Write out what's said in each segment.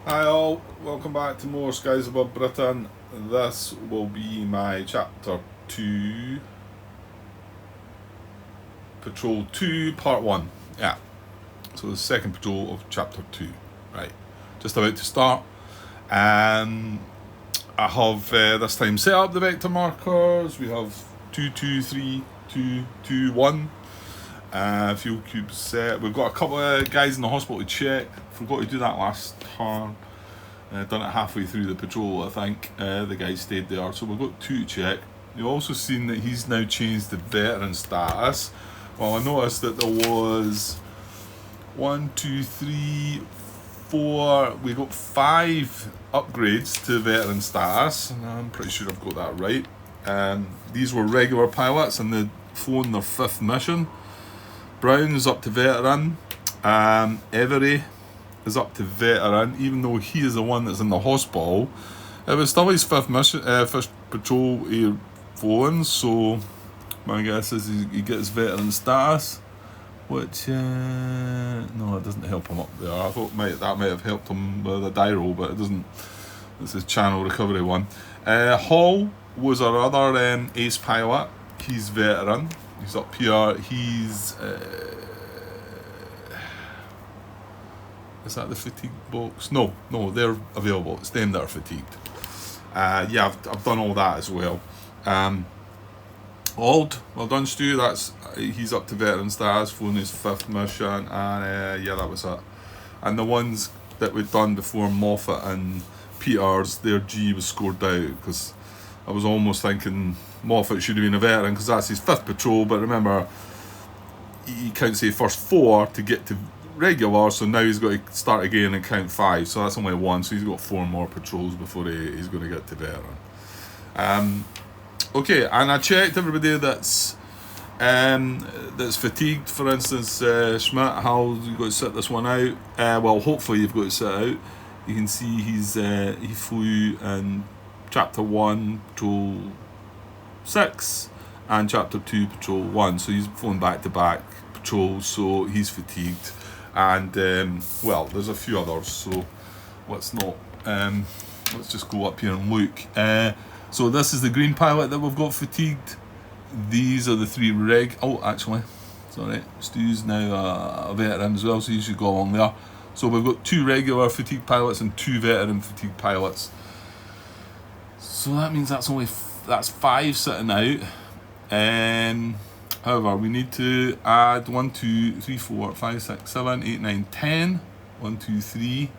Hi all, welcome back to more Skies Above Britain. This will be my chapter 2, patrol 2, part 1. Yeah, so the second patrol of chapter 2. Right, just about to start. I have this time set up the vector markers. We have 2, 2, 3, 2, 2, 1. Fuel cubes set. We've got a couple of guys in the hospital to check. Forgot to do that last turn. Done it halfway through the patrol, I think. The guy stayed there, so we've got 2 to check. You've also seen that he's now changed the veteran status. Well, I noticed that there was 1, 2, 3, 4. We got 5 upgrades to veteran status, and I'm pretty sure I've got that right. These were regular pilots, and they'd flown their 5th mission. Brown's up to veteran. Every is up to veteran, even though he is the one that's in the hospital. It was still his 5th mission, 5th patrol he flown, so my guess is he gets veteran status, which no, it doesn't help him up there. I thought that might have helped him with a die roll, but it doesn't. This is channel recovery one. Hall was our other ace pilot. He's veteran. He's up here. He's is that the fatigue box? No, they're available. It's them that are fatigued. Yeah, I've done all that as well. Ald, well done, Stu. He's up to veteran status, flown his 5th mission, and yeah, that was it. And the ones that we'd done before, Moffat and Peters, their G was scored out because I was almost thinking Moffat should have been a veteran because that's his 5th patrol. But remember, he counts the first 4 to get to regular, so now he's got to start again and count 5, so that's only 1, so he's got 4 more patrols before he's going to get to veteran. Okay, and I checked everybody that's fatigued. For instance, Schmidt, how you got to sit this one out? Well, hopefully you've got to sit out. You can see he flew in chapter 1 patrol 6 and chapter 2 patrol 1, so he's flown back to back patrols, so he's fatigued. And well, there's a few others, so let's just go up here and look. So this is the green pilot that we've got fatigued. These are the 3 sorry, Stu's now a veteran as well, so you should go along there. So we've got 2 regular fatigue pilots and 2 veteran fatigue pilots, so that means that's 5 sitting out. However, we need to add 1, 2, 3, 4, 5, 6, 7, 8, 9, 10. 1, 2, 3,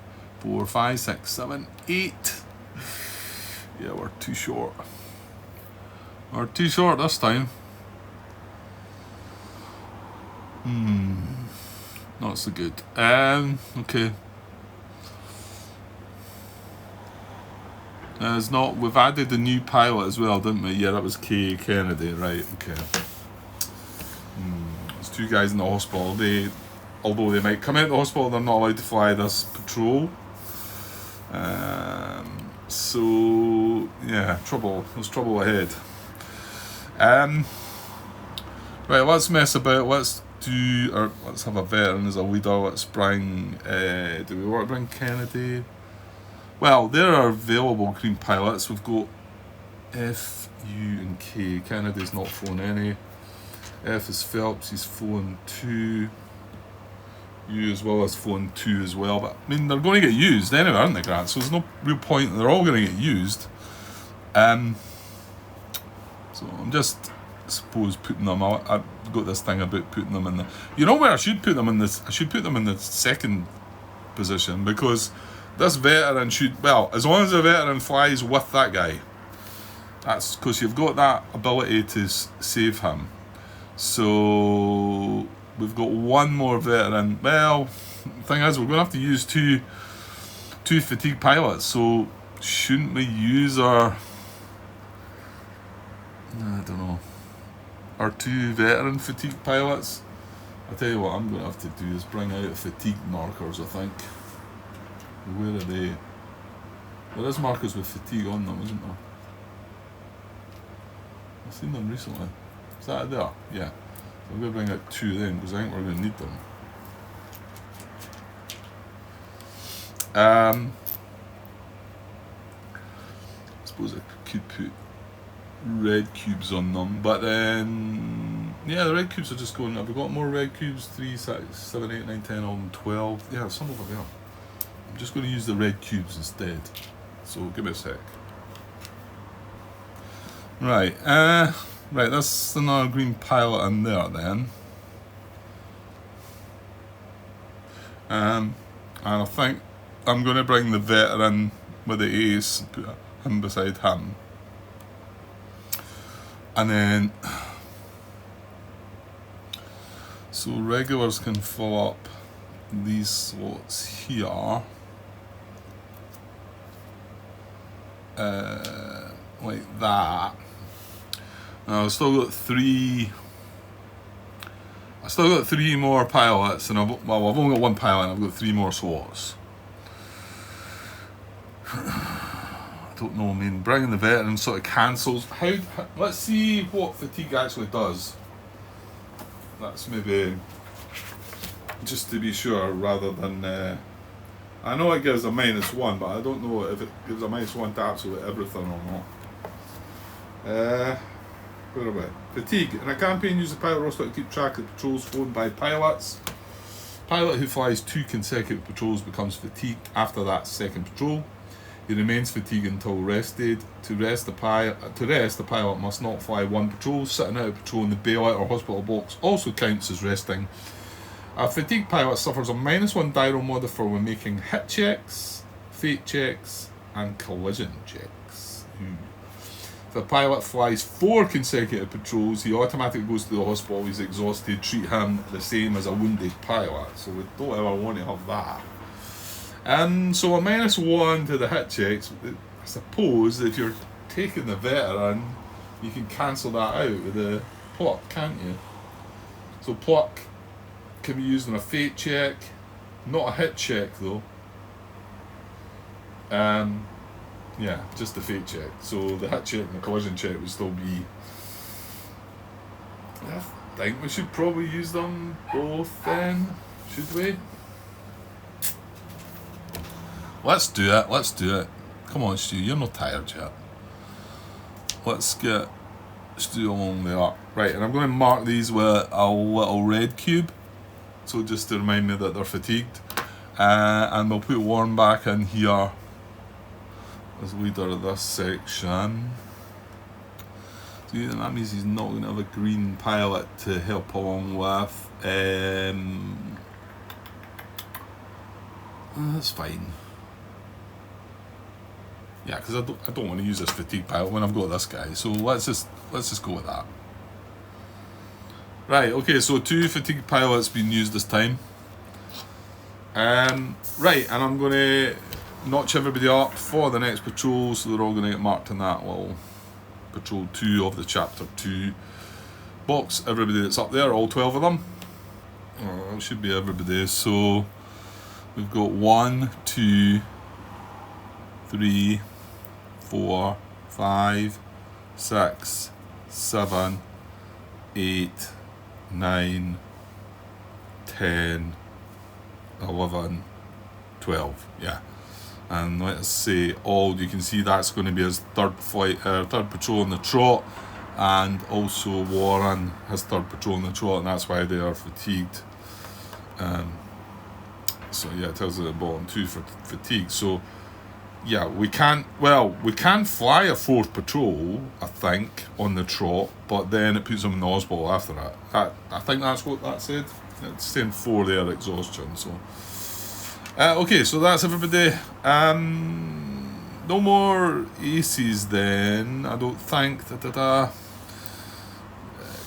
4, 5, 6, 7, 8. Yeah, we're too short. We're too short this time. Not so good. Okay. We've added a new pilot as well, didn't we? Yeah, that was Kay Kennedy, right? Okay. There's 2 guys in the hospital. Although they might come out of the hospital, they're not allowed to fly this patrol. So yeah, there's trouble ahead. Right, let's mess about. Let's have a veteran as a leader. Let's bring. Do we want to bring Kennedy? Well, there are available green pilots. We've got F, U, and K. Kennedy's not flown any. F is Phelps, he's flown 2. U as well as flown 2 as well. But I mean, they're going to get used anyway, aren't they, Grant? So there's no real point. They're all going to get used. So I'm just, I suppose, putting them out. I've got this thing about putting them in the. You know where I should put them in this? I should put them in the 2nd position, because this veteran should. Well, as long as the veteran flies with that guy, that's because you've got that ability to save him. So we've got 1 more veteran. Well, the thing is, we're going to have to use two fatigue pilots. So shouldn't we use our? I don't know. Our 2 veteran fatigue pilots. I'll tell you what I'm going to have to do is bring out fatigue markers. I think. Where are they? There is markers with fatigue on them, isn't there? I've seen them recently. Is that there? Yeah. So I'm going to bring out 2 of them because I think we're going to need them. suppose I could put red cubes on them, but then yeah, the red cubes are just going. Have we got more red cubes? 3, 6, 7, 8, 9, 10, 11, 12. Yeah, some over there. I'm just going to use the red cubes instead. So give me a sec. Right, right. That's another green pilot in there then. And I think I'm going to bring the veteran with the ace and put him beside him. And then, so regulars can fill up these slots here, like that. Now I've still got three more pilots, and I've only got one pilot, and I've got 3 more slots. I don't know, I mean, bringing the veteran sort of cancels. Let's see what fatigue actually does. That's maybe just to be sure, rather than. I know it gives a -1, but I don't know if it gives a -1 to absolutely everything or not. Where are we? Fatigue. In a campaign, use the pilot roster to keep track of patrols flown by pilots. Pilot who flies 2 consecutive patrols becomes fatigued after that second patrol. He remains fatigued until rested. To rest, the pilot must not fly 1 patrol. Sitting out a patrol in the bailout or hospital box also counts as resting. A fatigued pilot suffers a -1 Dyro modifier when making hit checks, fate checks, and collision checks. If a pilot flies 4 consecutive patrols, he automatically goes to the hospital. He's exhausted. Treat him the same as a wounded pilot. So we don't ever want to have that. So a -1 to the hit checks. I suppose if you're taking the veteran, you can cancel that out with the pluck, can't you? So pluck can be used on a fate check, not a hit check though. Yeah, just the fate check. So the hit check and the collision check would still be. I think we should probably use them both then, should we? Let's do it. Come on, Stu, you're not tired yet. Let's get Stu along there. Right, and I'm going to mark these with a little red cube. So just to remind me that they're fatigued. And we'll put Warren back in here as leader of this section. So that means he's not going to have a green pilot to help along with. That's fine. Yeah, because I don't want to use this fatigue pilot when I've got this guy. So let's just go with that. Right. Okay. So 2 fatigue pilots being used this time. Right, and I'm going to notch everybody up for the next patrol, so they're all going to get marked in that little patrol 2 of the chapter 2 box. Everybody that's up there, all 12 of them. Oh, it should be everybody. So we've got 1, 2, 3, 4, 5, 6, 7, 8, 9, 10, 11, 12, yeah. And let's say all, you can see that's going to be his third patrol on the trot, and also Warren has 3rd patrol on the trot, and that's why they are fatigued. So yeah, it tells us at the bottom 2 for fatigue. So yeah, we can fly a 4th patrol, I think, on the trot, but then it puts them in the hospital after that. I think that's what that said. It's saying 4 there, exhaustion. So okay, so that's everybody. No more aces then, I don't think.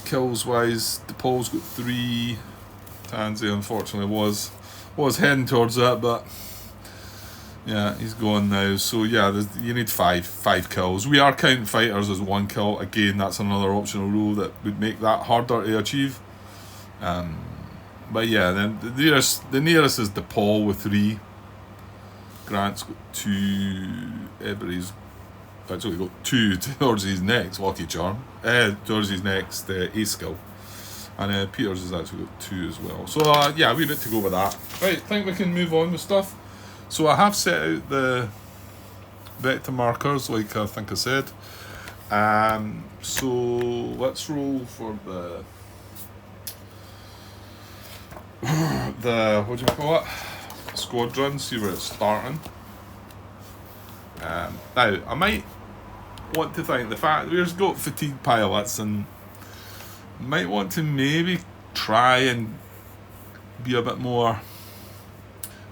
Kills wise, DePaul's got 3. Tansy unfortunately was heading towards that, but yeah, he's gone now. So yeah, you need 5 kills. We are counting fighters as 1 kill. Again, that's another optional rule that would make that harder to achieve. But yeah, then the nearest is DePaul with 3. Grant's got 2. Everybody's actually got 2 towards his next lucky charm. Towards his next ace skill. And Peters has actually got 2 as well. So yeah, we're good to go with that. Right, I think we can move on with stuff. So I have set out the vector markers, like I think I said. So let's roll for the what do you call it? Squadron. See where it's starting. Now I might want to think the fact that we've got fatigue pilots, and might want to maybe try and be a bit more,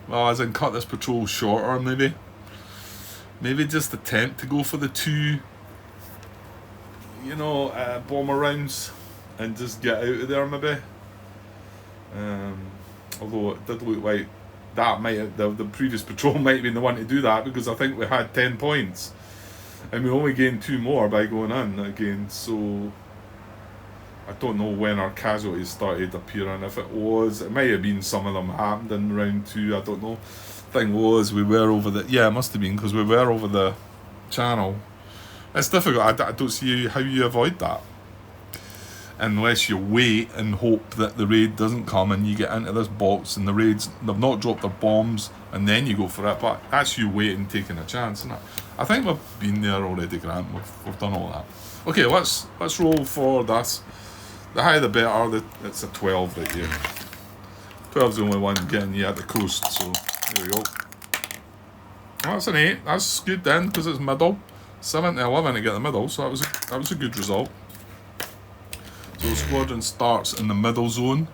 well, as in cut this patrol shorter, maybe just attempt to go for the 2 bomber rounds and just get out of there maybe. Although it did look like that might have, the previous patrol might have been the one to do that, because I think we had 10 points and we only gained 2 more by going in again. So I don't know when our casualties started appearing. If it might have been some of them happened in round 2, I don't know. Thing was, we were over the, it must have been, because we were over the channel. It's difficult. I don't see how you avoid that, unless you wait and hope that the raid doesn't come and you get into this box and they've not dropped their bombs, and then you go for it. But that's you waiting, taking a chance, isn't it? I think we've been there already, Grant. We've done all that. Okay, let's roll for this. The higher the better. It's a 12 right here. 12's the only one getting you at the coast, so there we go. That's an 8. That's good then, because it's middle. 7 to 11 to get the middle, so that was a good result. So the squadron starts in the middle zone,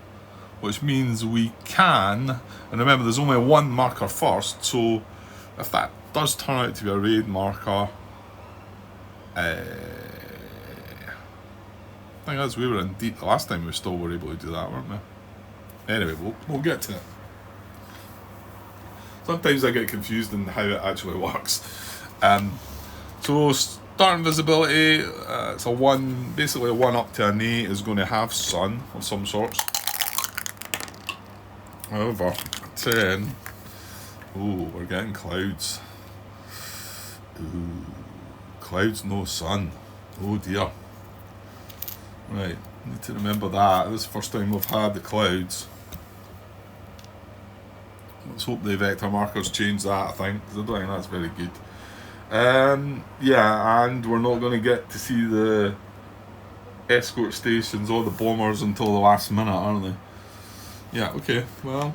which means we can, and remember there's only 1 marker first, so if that does turn out to be a raid marker, I think as we were in deep the last time, we still were able to do that, weren't we? Anyway, we'll get to it. Sometimes I get confused in how it actually works. So starting visibility, it's a 1, basically a 1 up to an 8 is going to have sun of some sorts. However, 10, we're getting clouds. Clouds, no sun. Oh dear. Right, need to remember that. This is the first time we've had the clouds. Let's hope the vector markers change that, I think, because I don't think that's very good. And we're not going to get to see the escort stations or the bombers until the last minute, aren't they? Yeah, okay, well,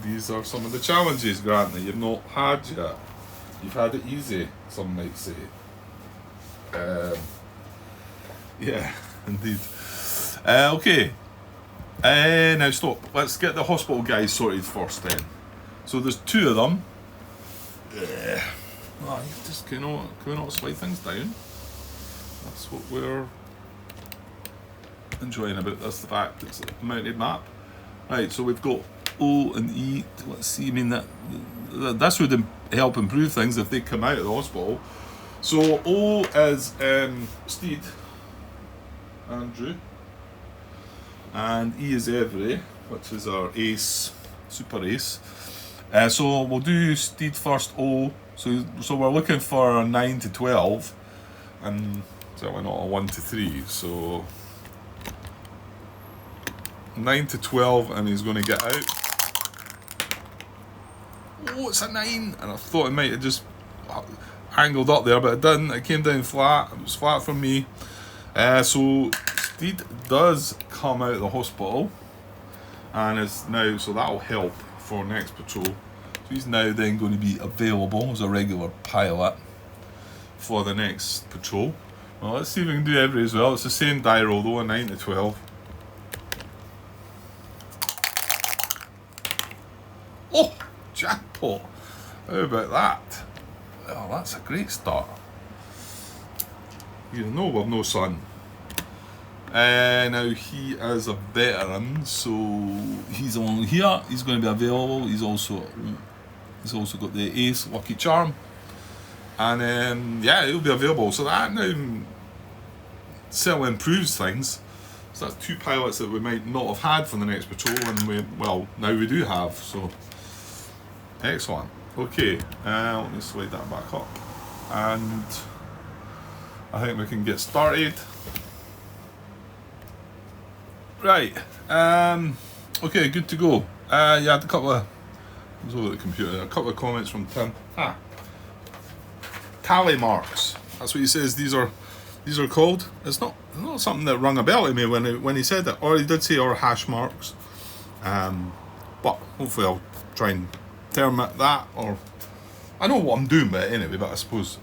these are some of the challenges, Grant, that you've not had yet. You've had it easy, some might say. Yeah, indeed. Okay. Now stop. Let's get the hospital guys sorted first then. So there's 2 of them. You just can we not slide things down? That's what we're enjoying about this, the fact it's a mounted map. Right, so we've got O and E. Let's see, this would help improve things if they come out of the hospital. So O is Steed, Andrew, and E is Every, which is our ace, super ace. So we'll do Steed first, O. So we're looking for a 9 to 12, and certainly not a 1 to 3. So 9 to 12, and he's going to get out. Oh, it's a 9, and I thought it might have just angled up there, but it didn't. It came down flat. It was flat for me. So Steed does come out of the hospital, and is now, so that'll help for next patrol. So he's now then going to be available as a regular pilot for the next patrol. Well, let's see if we can do Every as well. It's the same die roll though, a 9 to 12. Oh, jackpot! How about that? Oh, that's a great start. You know we've no sun. Now he is a veteran, so he's on here. He's going to be available. He's also got the ace lucky charm, and he'll be available. So that now certainly improves things. So that's 2 pilots that we might not have had for the next patrol, and now we do have. So excellent. Okay, let me slide that back up, and I think we can get started. Right. Okay, good to go. I had a couple of. I was over at the computer. A couple of comments from Tim. tally marks. That's what he says. These are called. It's not something that rung a bell to me when he said it, or he did say or hash marks. But hopefully I'll try and term it that, or I know what I'm doing with it anyway. But I suppose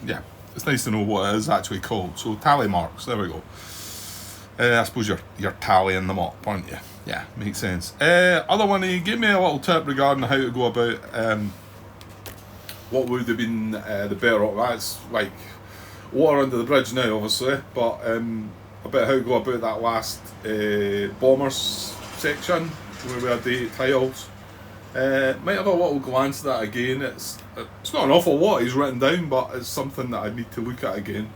it's nice to know what it is actually called. So tally marks. There we go. I suppose you're tallying them up, aren't you? Yeah, makes sense. Other one, he gave me a little tip regarding how to go about what would have been the better option. That's like water under the bridge now, obviously, but about how to go about that last bombers section where we had the 8 tiles. Might have a little glance at that again. It's not an awful lot he's written down, but it's something that I need to look at again.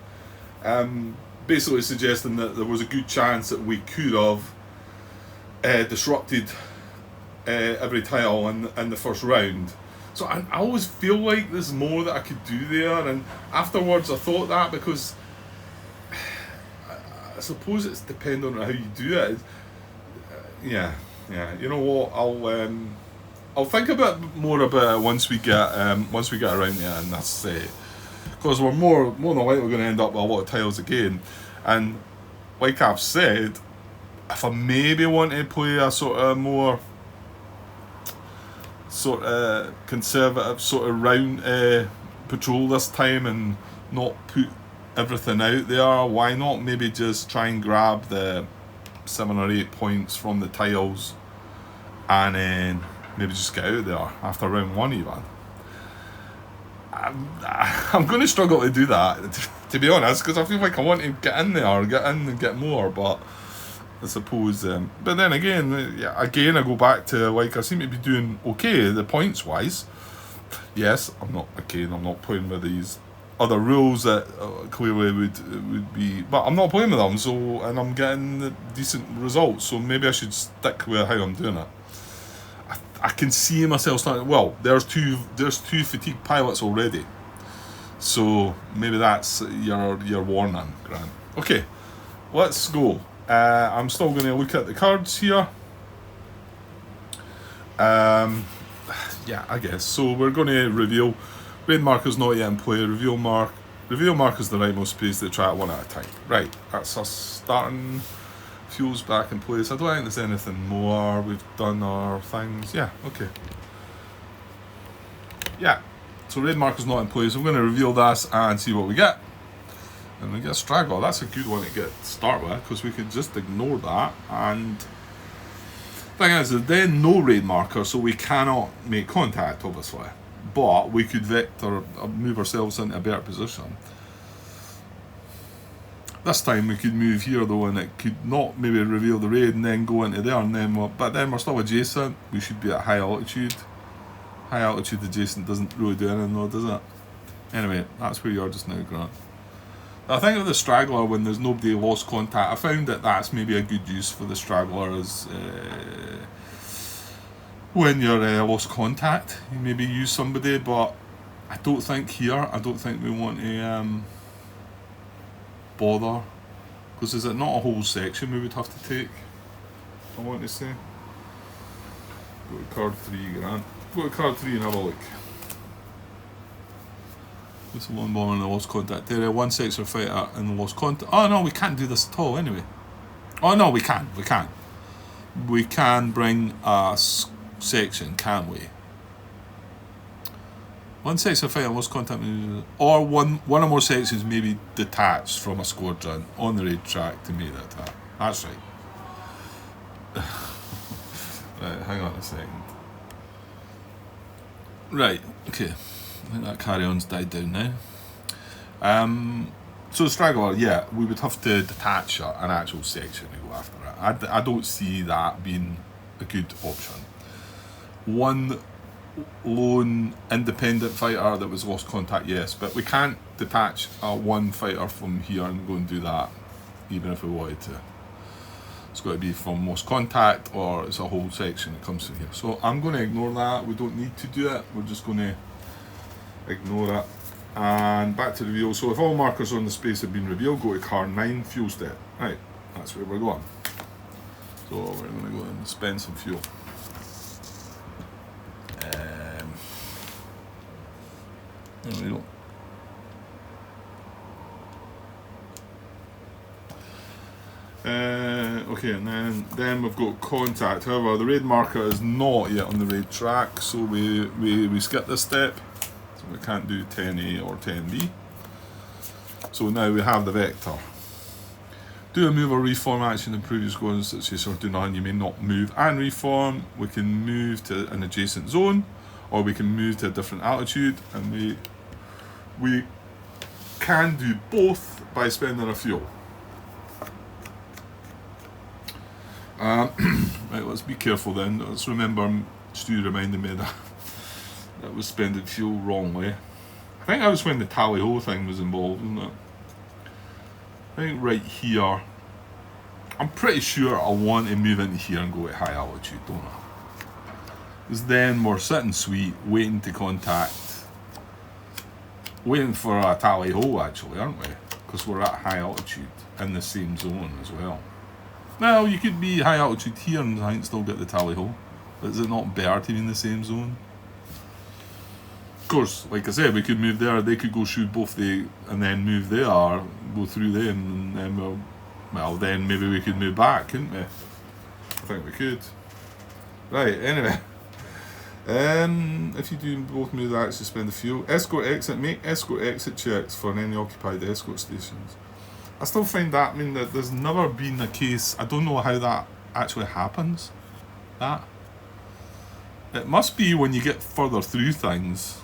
Basically suggesting that there was a good chance that we could have disrupted every tile in the first round. So I always feel like there's more that I could do there, and afterwards I thought that, because I suppose it's dependent on how you do it. Yeah. You know what? I'll think a bit more about it once we get around there, and that's because we're more than likely going to end up with a lot of tiles again. And like I've said, if I maybe want to play a sort of more conservative sort of round patrol this time and not put everything out there, why not maybe just try and grab the 7 or 8 points from the tiles and then maybe just get out there after round 1 even. I'm going to struggle to do that, to be honest, because I feel like I want to get in and get more, but I suppose, but then again, I go back to, like, I seem to be doing okay the points wise. Yes, I'm not playing with these other rules that clearly would be, but I'm not playing with them, so, and I'm getting decent results, so maybe I should stick with how I'm doing it. I can see myself starting. Well, there's two fatigue pilots already, so maybe that's your warning, Grant. Okay, let's go. I'm still going to look at the cards here. I guess so. We're going to reveal. Raid marker's not yet in play. Reveal mark is the rightmost space to try it one at a time. Right, that's us starting. Fuel's back in place. I don't think there's anything more. We've done our things. Yeah, okay. Yeah, so raid marker's not in place. I'm going to reveal this and see what we get. And we get Straggler. That's a good one to start with, because we could just ignore that. And thing is, there's then no raid marker, so we cannot make contact, obviously. But we could vector or move ourselves into a better position. This time we could move here though, and it could not maybe reveal the raid and then go into there, and then we're still adjacent. We should be at high altitude. High altitude adjacent doesn't really do anything though, does it? Anyway, that's where you are just now, Grant. I think of the Straggler when there's nobody lost contact. I found that that's maybe a good use for the Straggler is when you're lost contact. You maybe use somebody, but I don't think we want to bother, because is it not a whole section we would have to take? I want to say. Go to card 3, Grant. Go to card 3 and have a look. It's a one bomber in the lost contact area, 1 sector fighter in the lost contact. Oh no, we can't do this at all anyway. Oh no, we can. We can bring a section, can't we? 1 sector fighter in lost contact, or one or more sections may be detached from a squadron on the raid track to make that attack. That's right. Right, hang on a second. Right, okay. I think that carry-on's died down now. So Straggler, yeah, we would have to detach an actual section to go after it. I don't see that being a good option. One lone independent fighter that was lost contact, yes, but we can't detach one fighter from here and go and do that, even if we wanted to. It's got to be from lost contact, or it's a whole section that comes through here. So I'm going to ignore that. We don't need to do it. We're just going to ignore it. And back to reveal. So if all markers on the space have been revealed, go to car 9, fuel step. Right, that's where we're going. So we're going to go and spend some fuel. There we go. Okay, and then we've got contact. However, the raid marker is not yet on the raid track, so we skip this step. So we can't do 10A or 10B. So now we have the vector. Do a move or reform action in previous squadron situation or do none. You may not move and reform. We can move to an adjacent zone, or we can move to a different altitude, and we can do both by spending a fuel. Right, let's be careful then. Let's remember, Stu reminded me that I was spending fuel wrongly. I think that was when the tally-ho thing was involved, wasn't it? I think right here. I'm pretty sure I want to move into here and go at high altitude, don't I? Because then we're sitting sweet, waiting to contact. Waiting for a tally-ho actually, aren't we? Because we're at high altitude in the same zone as well. Now, you could be high altitude here and I think still get the tally-ho. But is it not better to be in the same zone? Of course, like I said, we could move there, they could go shoot both and then move there, go through them, and then then maybe we could move back, couldn't we? I think we could. Right, anyway. If you do both moves, actually spend the fuel. Escort exit, make escort exit checks for any occupied escort stations. I still find that, that there's never been a case, I don't know how that actually happens. That. It must be when you get further through things.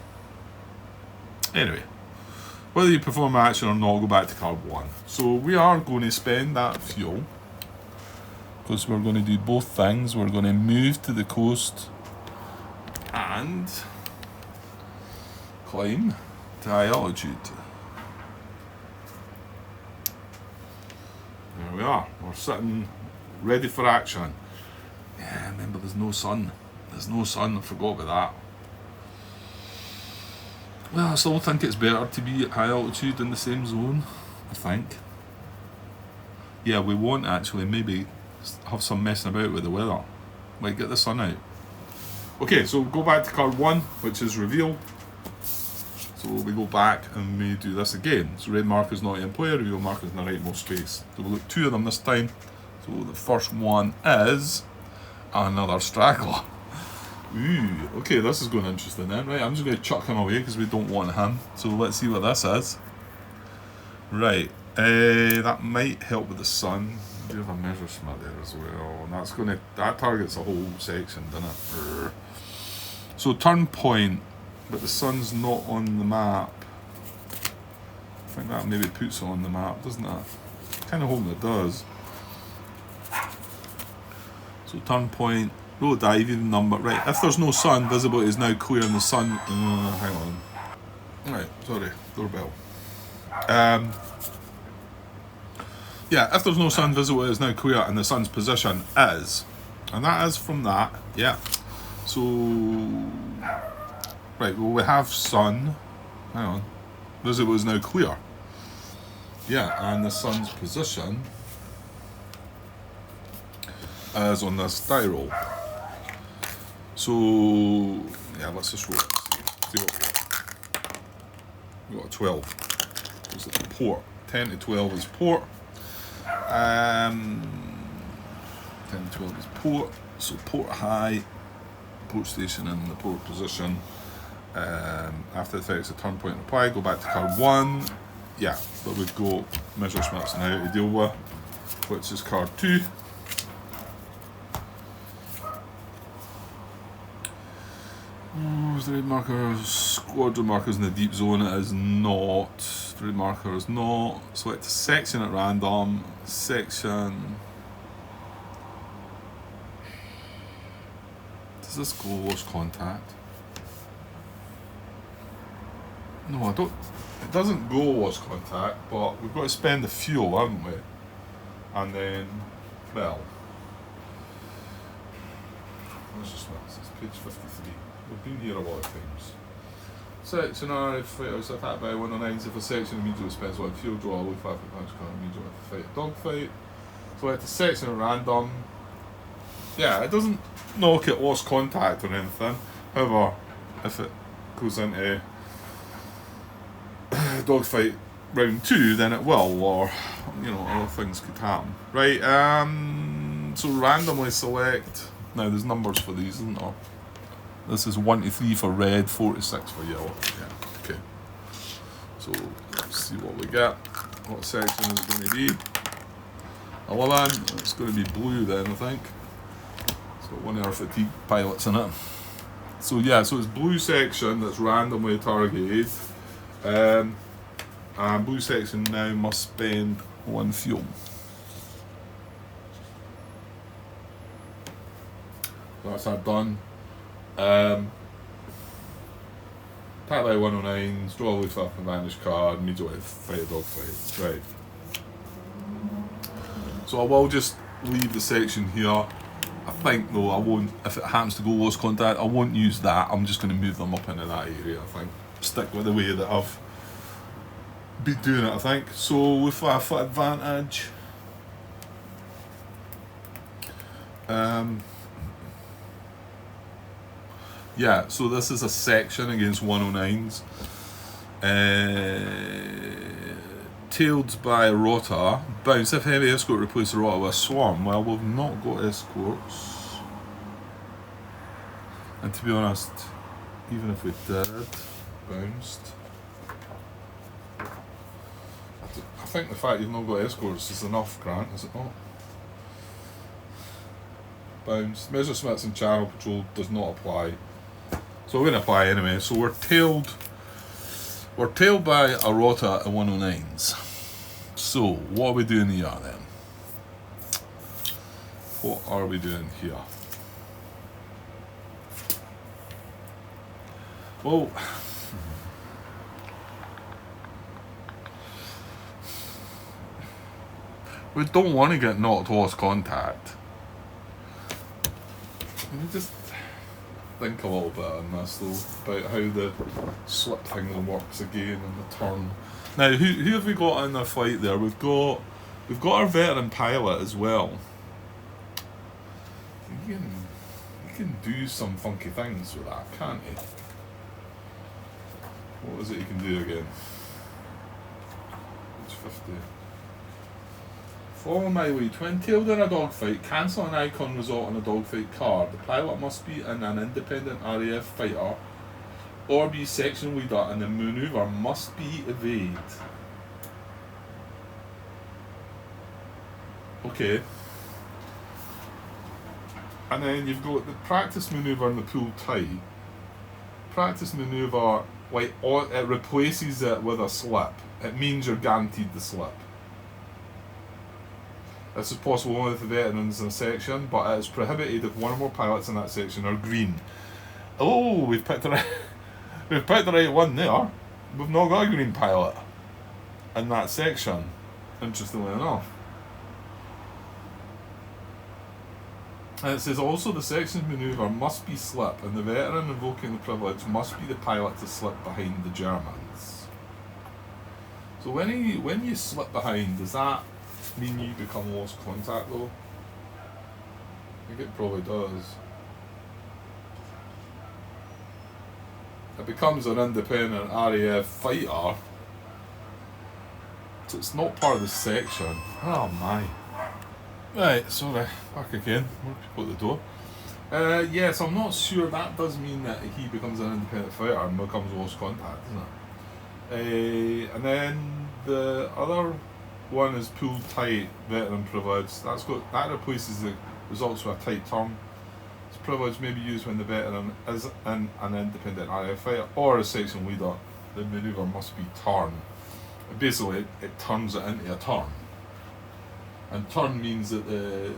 Anyway, whether you perform action or not, go back to card 1. So we are going to spend that fuel because we're going to do both things. We're going to move to the coast and climb to high altitude. There we are. We're sitting ready for action. Yeah, remember there's no sun. There's no sun, I forgot about that. Well, I still think it's better to be at high altitude in the same zone, I think. Yeah, we won't actually maybe have some messing about with the weather. Might get the sun out. Okay, so we'll go back to card 1, which is reveal. So we go back and we do this again. So red marker's not in play, reveal marker's in the rightmost space. So we'll look 2 of them this time. So the first one is another straggler. Ooh, okay, this is going interesting then. Right, I'm just going to chuck him away because we don't want him. So let's see what this is. Right, that might help with the sun. We do have a measure smart there as well, and that targets a whole section, doesn't it? So turn point, but the sun's not on the map. I think that maybe puts it on the map, doesn't it? Kind of hoping it does. So turn point. Roll dive, even number. Right, if there's no sun, visibility is now clear and the sun... hang on. Right, sorry, doorbell. Yeah, if there's no sun, visibility is now clear and the sun's position is... And that is from that, yeah. So... Right, well we have sun. Hang on. Visibility is now clear. Yeah, and the sun's position is on this die roll. So, yeah, let's just roll. See what we got. We got a 12. It's port. 10 to 12 is port. 10 to 12 is port. So port high, port station in the port position. After the effects of turn point apply, go back to card 1. Yeah, but we've got measure smarts now to deal with, which is card 2. The red marker, squadron markers in the deep zone. It is not. The red marker is not. Select a section at random. Section. Does this go lost contact? No, I don't. It doesn't go lost contact, but we've got to spend the fuel, haven't we? And then, well, let's just this is page 53. We've been here a lot of times. Section R, fighters attacked by 109. If a section immediately spends 1 fuel, draw a low 5 punch card immediately to fight a dogfight. So we have to section at random. Yeah, it doesn't knock it lost contact or anything. However, if it goes into dogfight round 2, then it will, or other things could happen. Right, So randomly select. Now there's numbers for these, isn't there? This is 1 to 3 for red, 4 to 6 for yellow. Yeah, okay. So let's see what we get. What section is it going to be? 11. It's going to be blue then, I think. It's got one of our fatigue pilots in it. So yeah, so it's blue section that's randomly targeted. And blue section now must spend 1 fuel. That's that done. Attack by 109s, draw a loot off and vanish card, immediately fight a dogfight. Right. So I will just leave the section here. I think though I won't, if it happens to go lost contact, I won't use that. I'm just going to move them up into that area, I think. Stick with the way that I've been doing it, I think. So with a foot advantage, yeah, so this is a section against 109s. Tailed by Rota. Bounce. If heavy escort replaces Rota with a swarm. Well, we've not got escorts. And to be honest, even if we did, bounced. I think the fact you've not got escorts is enough, Grant, is it not? Bounced. Messersmiths and Channel Patrol does not apply. So we're going to apply anyway. So we're tailed by a Rota at 109s. So what are we doing here then? What are we doing here? Well, we don't want to get knocked lost contact. Let me just think a little bit on this though, about how the slip thing works again and the turn. Now, who have we got in the flight there? We've got our veteran pilot as well. You can do some funky things with that, can't you? What is it you can do again? It's 50. Follow my lead. When tailed in a dogfight, cancel an icon result on a dogfight card. The pilot must be in an independent RAF fighter or be section leader, and the maneuver must be evade. Okay. And then you've got the practice maneuver and the pull tight. Practice maneuver, like, it replaces it with a slip. It means you're guaranteed the slip. This is possible only with the veterans in a section, but it is prohibited if one or more pilots in that section are green. Oh, we've picked the right one there. We've not got a green pilot in that section, interestingly enough. And it says also the section's manoeuvre must be slip, and the veteran invoking the privilege must be the pilot to slip behind the Germans. So when you slip behind, does that mean you become lost contact though? I think it probably does. It becomes an independent RAF fighter, so it's not part of the section. Oh my. Right, sorry, back again. More people at the door. Yes, I'm not sure. That does mean that he becomes an independent fighter and becomes lost contact, doesn't it? And then the other one is pull tight, veteran privilege. That replaces the results with a tight turn. This privilege may be used when the veteran is in an independent RAF fighter or a section leader. The manoeuvre must be turn. Basically, it turns it into a turn. And turn means that the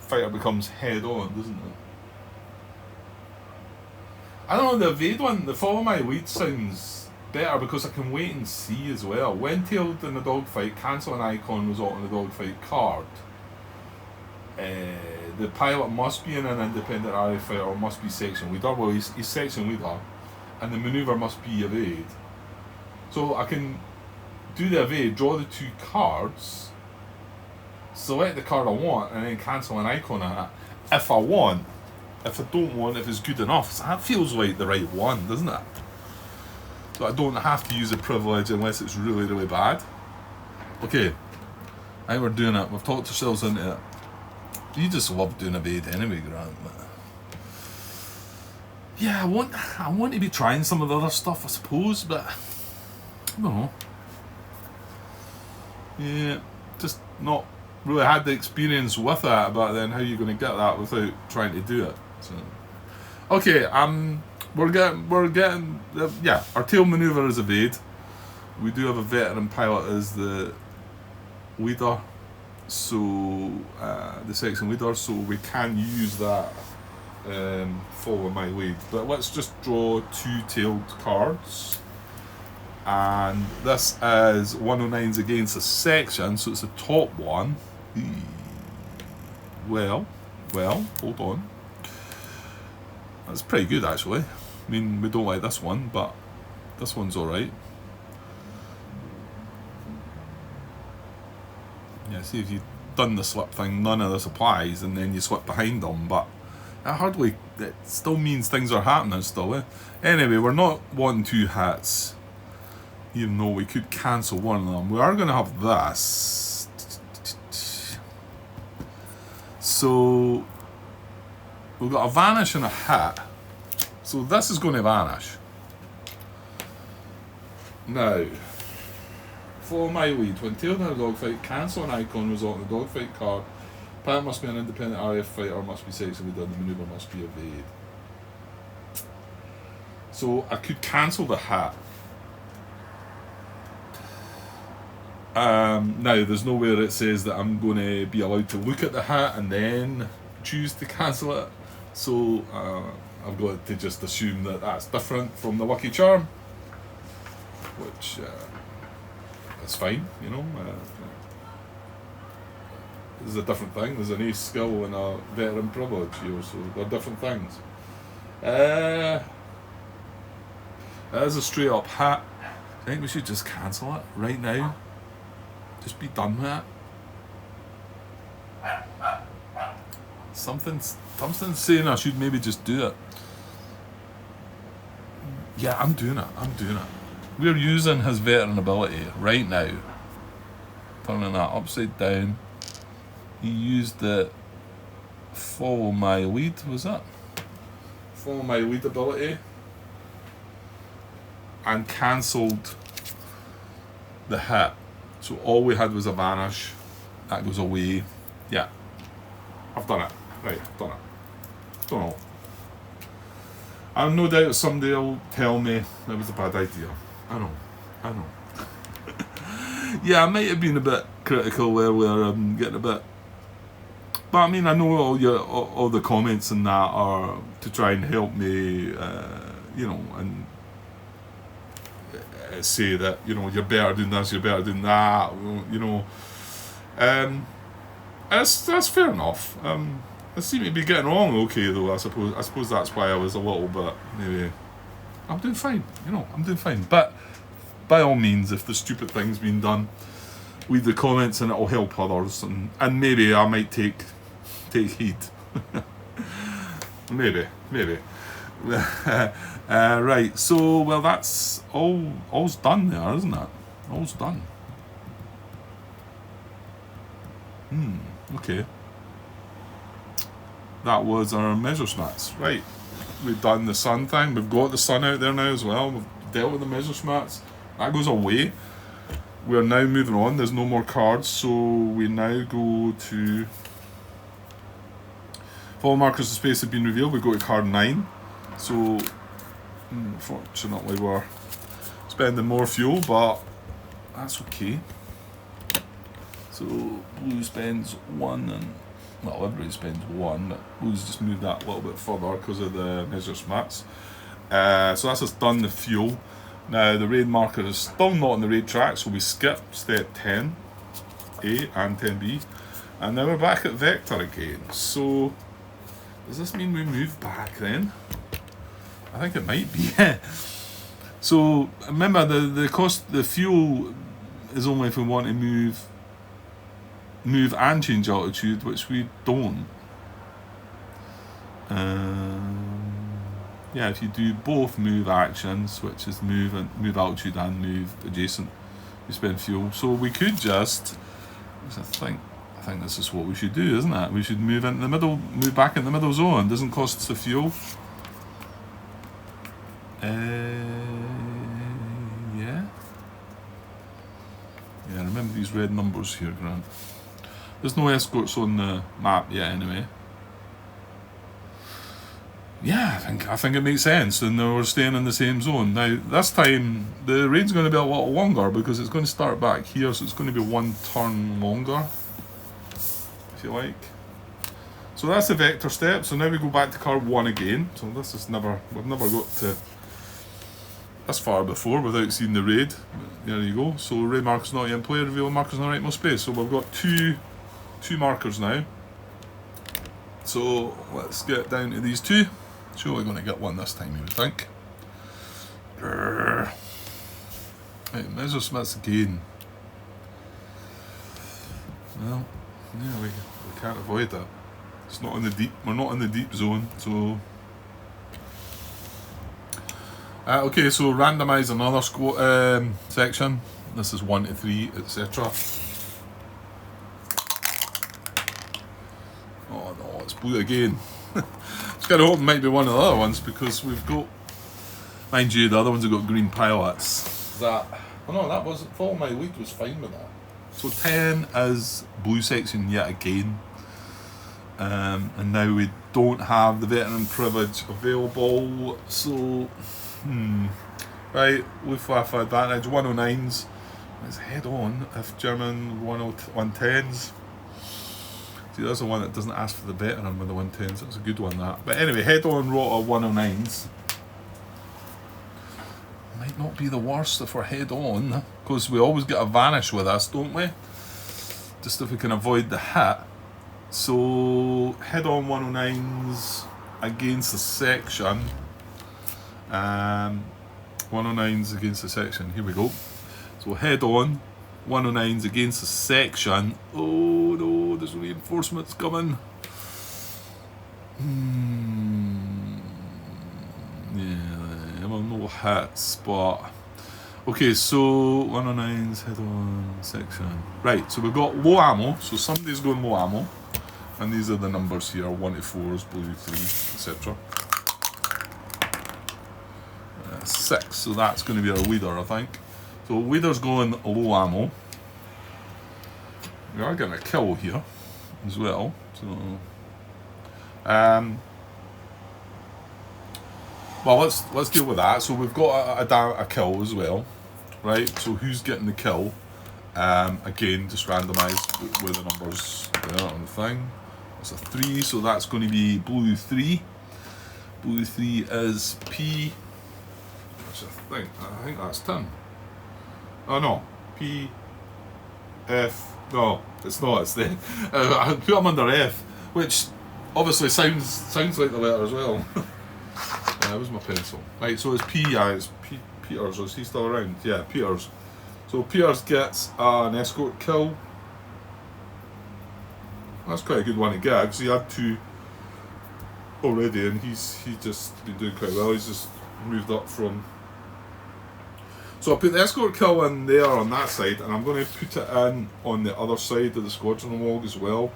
fighter becomes head on, doesn't it? I don't know, the evade one, the follow my lead sounds better because I can wait and see as well. When tailed in a dogfight, cancel an icon result on the dogfight card. The pilot must be in an independent RAF fighter or must be section leader. Well, he's section leader, and the manoeuvre must be evade. So I can do the evade, draw the 2 cards, select the card I want, and then cancel an icon on it if I want. If I don't want, if it's good enough. So that feels like the right one, doesn't it? So I don't have to use a privilege unless it's really, really bad. Okay, I think we're doing it. We've talked ourselves into it. You just love doing evade anyway, Grant. But yeah, I want to be trying some of the other stuff, I suppose, but I don't know. Yeah, just not really had the experience with that. But then, how are you going to get that without trying to do it? So, okay, we're getting, yeah. Our tail maneuver is evade. We do have a veteran pilot as the leader, so the section leader, so we can use that. Follow my lead, but let's just draw 2-tailed cards, and this is 109s against a section, so it's the top one. Well, hold on, that's pretty good actually. I mean, we don't like this one, but this one's alright. Yeah, see, if you've done the slip thing, none of this applies, and then you slip behind them, but it still means things are happening still, eh? Anyway, we're not wanting 2 hats, even though we could cancel one of them. We are going to have this. So, we've got a vanish and a hat. So this is going to vanish. Now, follow my lead. When tailed in a dogfight, cancel an icon result in the dogfight card. Pilot must be an independent RAF fighter, must be section leader, the maneuver must be evade. So I could cancel the hat. Now there's nowhere it says that I'm going to be allowed to look at the hat and then choose to cancel it. So I've got to just assume that that's different from the Lucky Charm, which is fine, you know. This is a different thing. There's an ace skill and a veteran privilege here, so they're different things. That is a straight up hat. I think we should just cancel it right now. Just be done with it. Something's saying I should maybe just do it. Yeah, I'm doing it. We're using his veteran ability right now. Turning that upside down. He used the follow my lead, was that? Follow my lead ability. And cancelled the hit. So all we had was a vanish. That goes away. Yeah. I've done it. Right, I've done it. Don't know. I've no doubt somebody will tell me it was a bad idea. I know. Yeah, I might have been a bit critical earlier. I'm getting a bit. But I mean, I know all the comments and that are to try and help me, you know, and say that, you know, you're better doing this, you're better doing that, you know. That's fair enough. I seem to be getting along okay though. I suppose that's why I was a little bit maybe. I'm doing fine, you know. I'm doing fine, but by all means, if the stupid thing's been done, leave the comments and it'll help others, and maybe I might take heed. maybe. Right. So well, that's all's done there, isn't it? All's done. Okay. That was our Messerschmitts. Right. We've done the sun thing. We've got the sun out there now as well. We've dealt with the Messerschmitts. That goes away. We're now moving on. There's no more cards, so we now go to follow markers of space have been revealed. We go to card 9. So unfortunately we're spending more fuel, but that's okay. So blue spends 1 and well, everybody spends 1, but blue's just moved that a little bit further because of the Messerschmitts. So that's just done the fuel. Now the raid marker is still not on the raid track, so we skip step 10A and 10B, and now we're back at vector again. So does this mean we move back then? I think it might be. So remember, the cost, the fuel is only if we want to move and change altitude, which we don't. Yeah, if you do both move actions, which is move altitude and move adjacent, you spend fuel. So we could just, I think this is what we should do, isn't it? We should move into the middle, move back in the middle zone. Doesn't cost us the fuel. Yeah. Yeah, remember these red numbers here, Grant. There's no escorts on the map yet, anyway. Yeah, I think it makes sense, and we're staying in the same zone. Now, this time, the raid's going to be a lot longer because it's going to start back here, so it's going to be 1 turn longer, if you like. So that's the vector step. So now we go back to card 1 again. So this is we've never got to this far before without seeing the raid. There you go. So raid markers not yet in play, reveal markers in the rightmost space. So we've got two markers now. So let's get down to these two. Surely going to get one this time, you would think. Right, Messersmiths again. Well, yeah, we can't avoid that. It's not in the deep. We're not in the deep zone, so. Okay, so randomise another section. This is 1 to 3, etc. Oh no, it's blue again. It's kind of hoping it might be one of the other ones because we've got, mind you, the other ones have got green pilots. Oh no, that wasn't fault. My lead was fine with that. So 10 is blue section yet again. And now we don't have the veteran privilege available, so right, Luftwaffe advantage 109s. Let's head on if German 110s. See, that's the one that doesn't ask for the veteran with the 110s. That's a good one, that. But anyway, head on Rota 109s. Might not be the worst if we're head on, because we always get a vanish with us, don't we? Just if we can avoid the hit. So head on 109s against the section. 109s against the section. Here we go. So head on 109s against the section. Oh no, there's reinforcements coming. Yeah, well, no hits, but okay. So 109s head on section. Right. So we've got low ammo. So somebody's going low ammo. And these are the numbers here, 1 to 4s, blue 3, etc. 6, so that's going to be our leader, I think. So leader's going low ammo. We are getting a kill here as well. So, well, let's deal with that. So we've got a kill as well, right? So who's getting the kill? Again, just randomised with the numbers there on the thing. It's a 3, so that's going to be blue 3. Blue 3 is P. Which I think that's 10. Oh no, P. F. No, it's not. It's the. I put them under F, which obviously sounds like the letter as well. Where's my pencil? Right, so it's P. It's Peters. Is he still around? Yeah, Peters. So Peters gets an escort kill. That's quite a good one to get because he had 2 already, and he's just been doing quite well. He's just moved up from. So I put the escort kill in there on that side, and I'm going to put it in on the other side of the squadron log as well.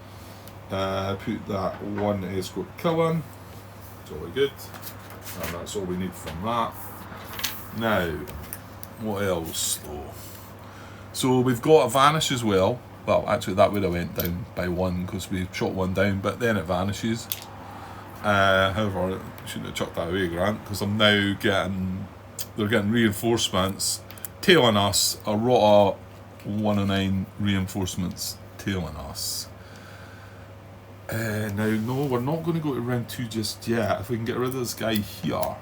Put that 1 escort kill in. It's all good, and that's all we need from that. Now, what else though? So we've got a vanish as well. Well, actually that would have went down by 1 because we shot 1 down, but then it vanishes. However, I shouldn't have chucked that away, Grant, because I'm now they're getting reinforcements tailing us, a Rota 109 reinforcements tailing us. Now, no, we're not going to go to round 2 just yet. If we can get rid of this guy here.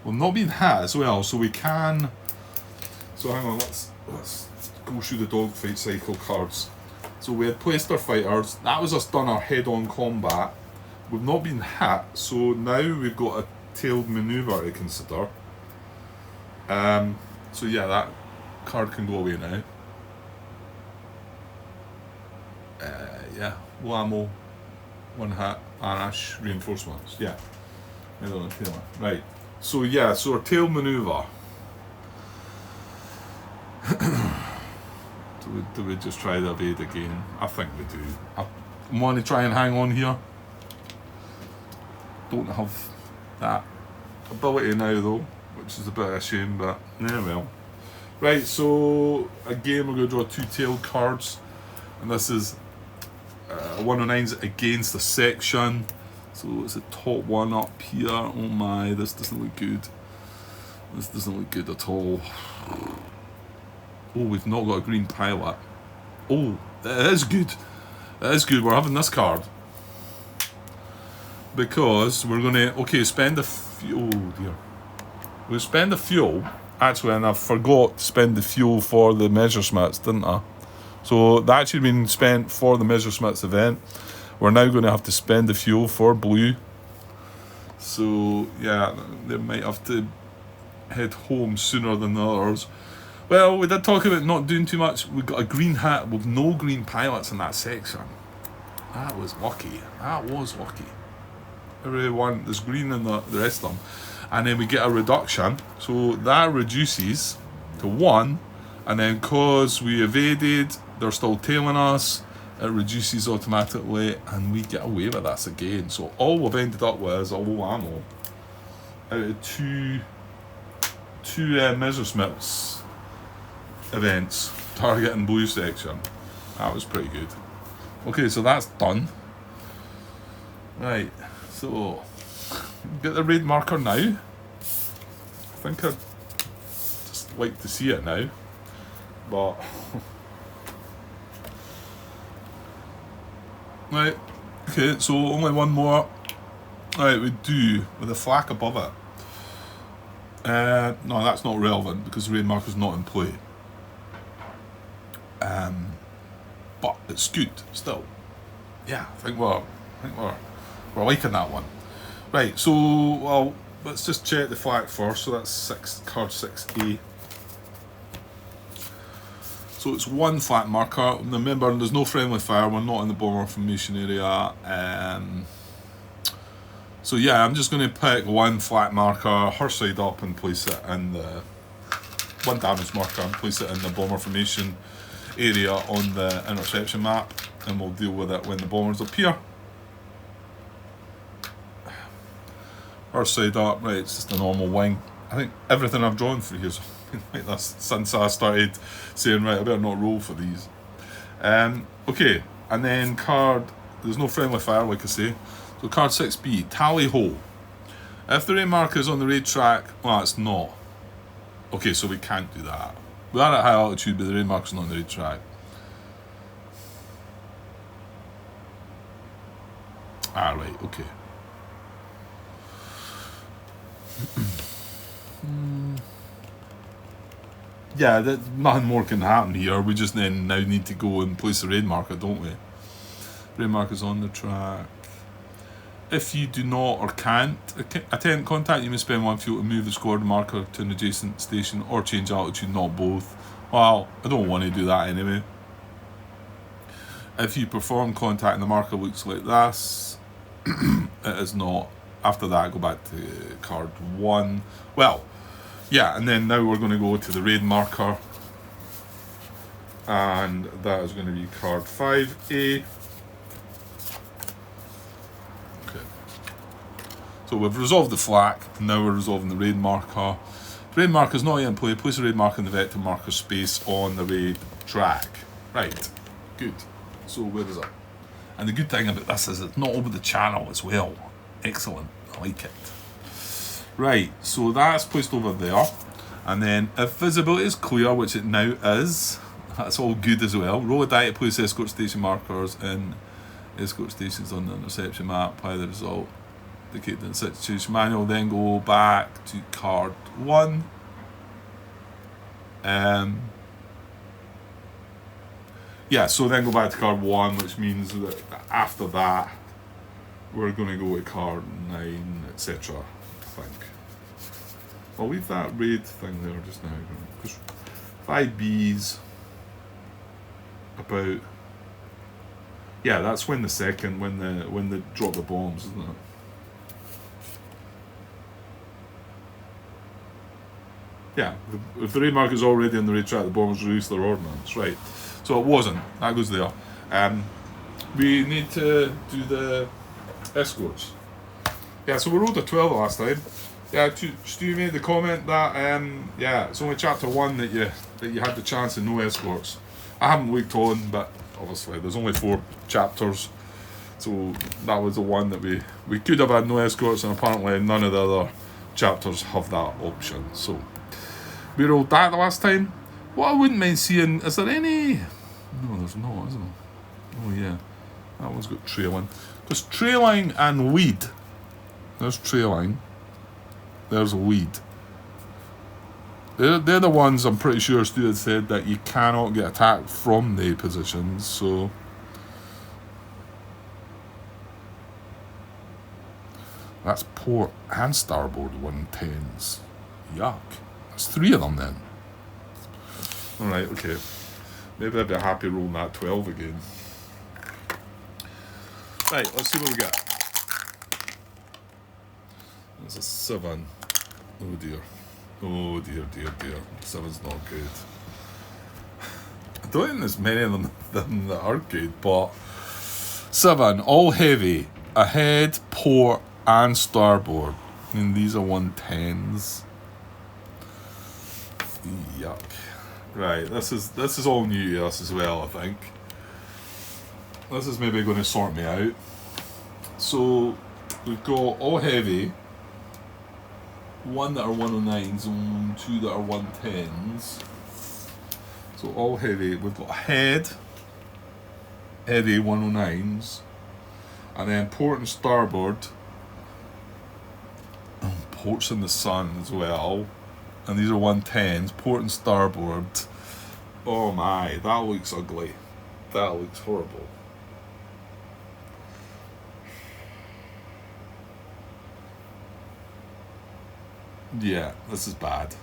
We're not being hit as well, so we can. So hang on, let's go through the dogfight cycle cards. So we had placed our fighters. That was us done our head-on combat. We've not been hit, so now we've got a tailed manoeuvre to consider. So yeah, that card can go away now. Yeah, low ammo, 1 hit, Anash, reinforcements. Yeah, right. So yeah, so our tail manoeuvre. So do we just try the evade again? I think we do. I want to try and hang on here. Don't have that ability now though, which is a bit of a shame, but yeah, well. Right, so again we're going to draw 2 tail cards, and this is 109s against the section. So it's the top one up here. Oh my, this doesn't look good. This doesn't look good at all. Oh, we've not got a green pilot. Oh, it is good. It is good. We're having this card. Because we're going to, okay, spend the fuel. Oh dear. We'll spend the fuel. Actually, and I forgot to spend the fuel for the Messerschmitts, didn't I? So that should have been spent for the Messerschmitts event. We're now going to have to spend the fuel for blue. So, yeah, they might have to head home sooner than the others. Well, we did talk about not doing too much. We got a green hat with no green pilots in that section. That was lucky. That was lucky. Everyone, there's green in the rest of them. And then we get a reduction. So that reduces to 1. And then because we evaded, they're still tailing us. It reduces automatically, and we get away with this again. So all we've ended up with is a low ammo out of two Messerschmitts events targeting blue section. That was pretty good. Okay, so that's done. Right, so get the raid marker now. I think I'd just like to see it now, but right, okay, so only one more. Right, we do with the flak above it. No, that's not relevant because the raid marker's not in play. But it's good still. Yeah, I think we're liking that one. Right, so well, let's just check the flak first. So that's card 6A. So it's 1 flat marker. Remember, there's no friendly fire. We're not in the bomber formation area. So yeah, I'm just going to pick 1 flat marker, her side up, and place it in the 1 damage marker and place it in the bomber formation area on the interception map, and we'll deal with it when the bombers appear. Her side up, right? It's just a normal wing. I think everything I've drawn for you is like this since I started saying, right, I better not roll for these. Okay, and then card, there's no friendly fire, like I say. So card 6B, tally ho. If the raid marker is on the raid track, well, it's not. Okay, so we can't do that. We are at high altitude, but the raid marker's not on the raid track. Ah, right, okay. Yeah, nothing more can happen here. We just then now need to go and place the raid marker, don't we? Raid marker's on the track. If you do not or can't attempt contact, you may spend 1 fuel to move the squad marker to an adjacent station or change altitude, not both. Well, I don't want to do that anyway. If you perform contact and the marker looks like this, it is not. After that, go back to card 1. Well, yeah, and then now we're going to go to the raid marker, and that is going to be card 5A. Okay. So we've resolved the flak, now we're resolving the raid marker. The raid marker is not yet in play. Place the raid marker in the vector marker space on the raid track. Right, good. So where is it? And the good thing about this is it's not over the channel as well. Excellent, I like it. Right, so that's placed over there. And then if visibility is clear, which it now is, that's all good as well. Roll a die to place escort station markers in escort stations on the interception map. By the result, indicate the situation manual. Then go back to card 1. Yeah, so then go back to card 1, which means that after that, we're going to go to card 9, etc. I think. I'll leave that raid thing there just now, because 5B's about, yeah, that's when they drop the bombs, isn't it? Yeah, if the raid marker is already on the raid track, the bombers release their ordnance, right? So it wasn't. That goes there. We need to do the escorts. Yeah, so we rolled a 12 last time. Yeah, Stu made the comment that yeah, it's only chapter 1 that you had the chance and no escorts. I haven't looked on, but obviously there's only 4 chapters, so that was the one that we could have had no escorts, and apparently none of the other chapters have that option. So we rolled that the last time. What I wouldn't mind seeing, is there any? No, there's not, is there? Oh yeah, that one's got trailing. There's trailing and weed. There's trailing. There's weed. They're the ones I'm pretty sure Stu had said that you cannot get attacked from the positions, so. That's port and starboard 110s. Yuck. That's 3 of them then. Alright, okay. Maybe I'd be happy rolling that 12 again. Right, let's see what we get. There's a 7. Oh dear. Oh dear, dear, dear. 7's not good. I don't think there's many of them that are good, but 7, all heavy. Ahead, port, and starboard. And these are 110s. Yuck. Right, this is all new to us as well, I think. This is maybe going to sort me out. So we've got all heavy, 1 that are 109s and 2 that are 110s. So all heavy. We've got head, heavy 109s, and then port and starboard. Oh, port's in the sun as well. And these are 110s, port and starboard. Oh my, that looks ugly. That looks horrible. Yeah, this is bad.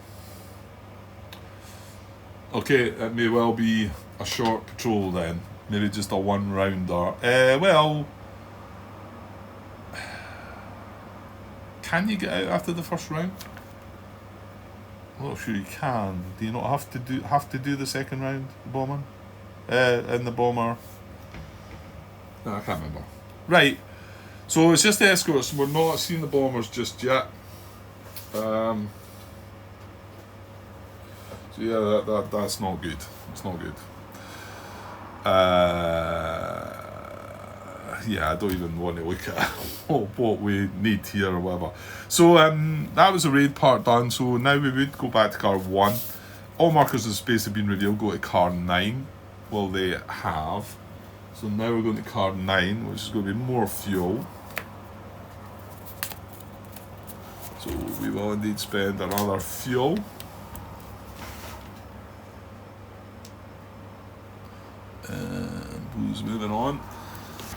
Okay, it may well be a short patrol then. Maybe just a 1 rounder. Well, can you get out after the first round? I'm not sure you can. Do you not have to do the second round, bomber? In the bomber. No, I can't remember. Right. So it's just the escorts. We're not seeing the bombers just yet. So yeah, that's not good. It's not good. Yeah, I don't even want to look at what we need here or whatever. So that was the raid part done. So now we would go back to car 1. All markers of space have been revealed. Go to car 9. Well, they have. So now we're going to car 9, which is going to be more fuel. So we will indeed spend another fuel. And who's moving on?